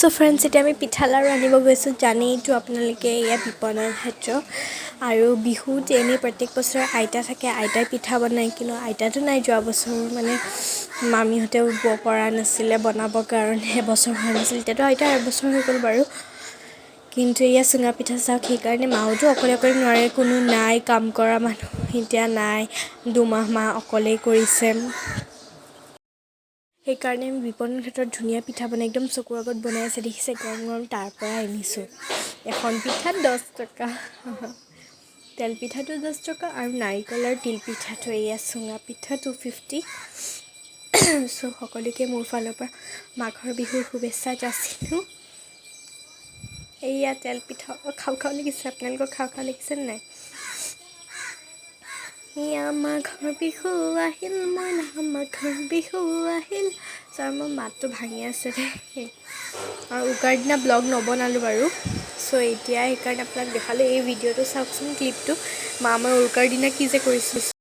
so friends এতিয়া আমি পিঠা লাড়ু আনিব গৈছোঁ জানেইতো আপোনালোকে এয়া বিপণৰ ক্ষেত্ৰ আৰু বিহুত এনেই প্ৰত্যেক বছৰে আইতা থাকে আইতাই পিঠা বনায় কিন্তু আইতাটো নাই যোৱা বছৰ মানে মামীহঁতেও পৰা নাছিলে বনাবৰ কাৰণে এবছৰ হোৱা নাছিল এতিয়াতো আইতা এবছৰ হৈ গ'ল বাৰু কিন্তু এয়া চুঙা পিঠা চাওক সেইকাৰণে মাওতো অকলে নোৱাৰে কোনো নাই কাম কৰা মানুহ এতিয়া নাই দুমাহ অকলেই কৰিছে সেইকাৰণে আমি বিপণৰ ক্ষেত্ৰত ধুনীয়া পিঠা বনাই একদম চকুৰ আগত বনাই আছে দেখিছে গৰম গৰম তাৰ পৰা আনিছোঁ এখন পিঠাত 10 টকা তেল পিঠাটো 10 টকা আৰু নাৰিকলৰ তিল পিঠাটো এয়া চুঙা পিঠা 250 চ' সকলোকে মোৰ ফালৰ পৰা মাঘৰ বিহুৰ শুভেচ্ছা যাচিলোঁ এয়া তেল পিঠা খাওঁ লাগিছে আপোনালোকক খাওঁ লাগিছে নাই এয়া মাঘৰ বিহু আহিল মইনা মাঘৰ বিহু আহিল ছাৰ মোৰ মাতটো ভাঙি আছে দেই আৰু উকাৰ দিনা ব্লগ নবনালোঁ বাৰু চ' এতিয়া সেইকাৰণে আপোনাক দেখালোঁ এই ভিডিঅ'টো চাওকচোন ক্লিপটো মই উৰুকাৰ দিনা কি যে কৰিছোঁ